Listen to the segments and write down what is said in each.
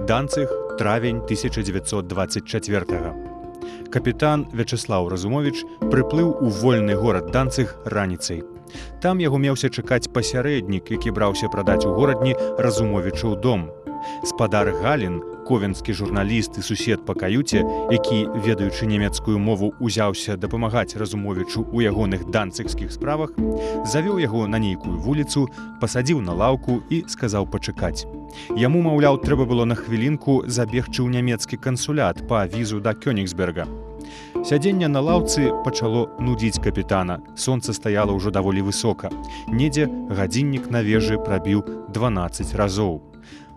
Данцыг, травень 1924. Капітан Вячеслаў Разумовіч прыплыў у вольны горад Данцыг раніцай. Там яго меўся чакаць пасярэднік, які браўся прадаць у горадні Разумовічаў дом. Спадар Галін, ковенскі журналіст і сусед па каюце, які, ведаючы нямецкую мову, узяўся дапамагаць Разумовічу ў ягоных данцыгскіх справах, завёў яго на нейкую вуліцу, пасадзіў на лаўку і сказаў пачакаць. Яму, маўляў, трэба было на хвілінку забегчы ў нямецкі кансулят па візу да Кёнігсберга. Сядзенне на лаўцы пачало нудзіць капітана. Сонца стаяла ўжо даволі высока. Недзе гадзіннік на вежы прабіў 12 разоў.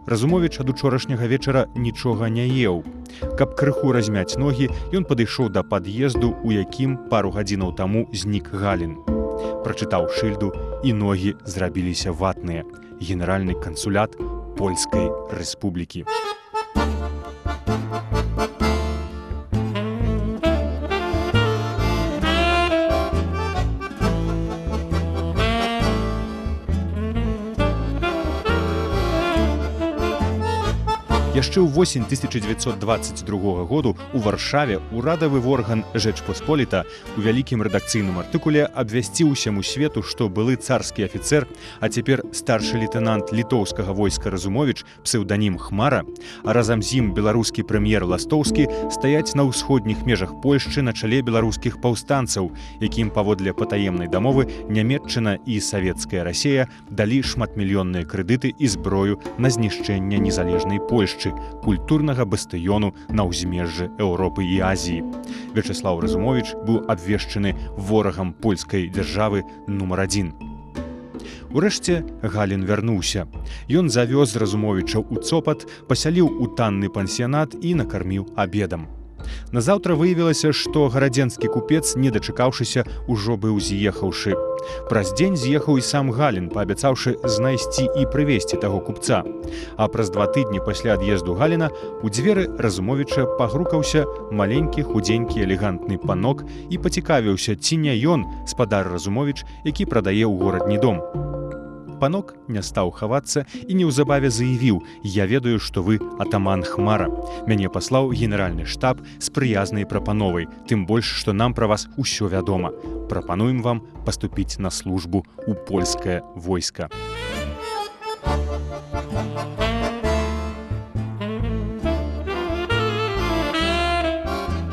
Разумовіч ад учорашняга вечара нічога не еў. Каб крыху размяць ногі, ён падышоў да пад'езду, у якім пару гадзінаў таму знік Галін. Прачытаў шыльду, і ногі зрабіліся ватныя. Генеральны кансулят Польскай Рэспублікі. Яшчэ ў восень 1922 году у Варшаве урадавы орган Жэчпосполіта у вялікім рэдакцыйным артыкуле абвясціў усяму свету, што былы царскі афіцэр, а цяпер старшы лейтэнант літоўскага войска Разумовіч, псеўданім Хмара, а разам з ім беларускі прэм'ер Ластоўскі стаяць на ўсходніх межах Польшчы на чале беларускіх паўстанцаў, якім паводле патаемнай дамовы Нямецчына і савецкая Расія далі шматмільённыя крэдыты і зброю на знішчэнне незалежнай Польшчы, культурнага бастыёну на ўзмежжы Еўропы і Азіі. Вячеслаў Разумовіч быў абвешчаны ворагам польскай дзяржавы нумар 1. Урэшце Галін вярнуўся. Ён завёз Разумовічаў у Цопат, пасяліў у танны пансіянат і накарміў абедам. Назаўтра выявілася, што гарадзенскі купец, не дачакаўшыся, ужо быў з'ехаўшы. Праз дзень з'ехаў і сам Галін, паабяцаўшы знайсці і прывесці таго купца. А праз 2 тыдні пасля ад'езду Галіна у дзверы Разумовіча пагрукаўся маленькі, худзенькі, элегантны панок і пацікавіўся, ці не ён, спадар Разумовіч, які прадае ў горадні дом. Панок не стаў хавацца і неўзабаве заявіў: «Я ведаю, што вы атаман Хмара. Мяне паслаў генеральны штаб з прыязнай прапановай, тым больш, што нам пра вас усё вядома. Прапануем вам паступіць на службу ў польскае войска».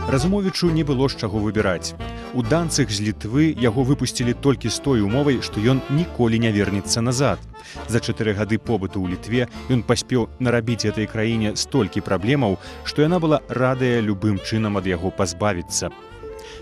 Разумовічу не было з чаго выбіраць. У Данцыг з Літвы яго выпусцілі толькі з той умовай, што ён ніколі не вернецца назад. За 4 гады побыту ў Літве ён паспеў нарабіць этой краіне столькі праблемаў, што яна была радая любым чынам ад яго пазбавіцца.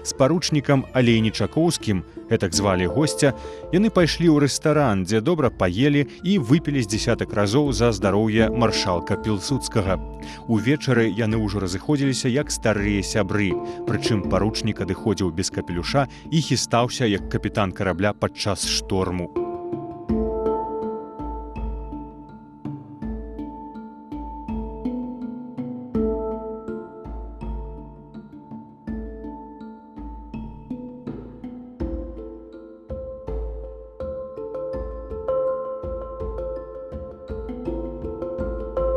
З паручнікам Алейнічакоўскім, гэтак звалі госця, яны пайшлі ў рэстаран, дзе добра паелі і выпілі з дзесятак разоў за здароўе маршалка Пілсудскага. Увечары яны ўжо разыходзіліся як старыя сябры, прычым паручнік адыходзіў без капелюша і хістаўся як капітан карабля падчас шторму.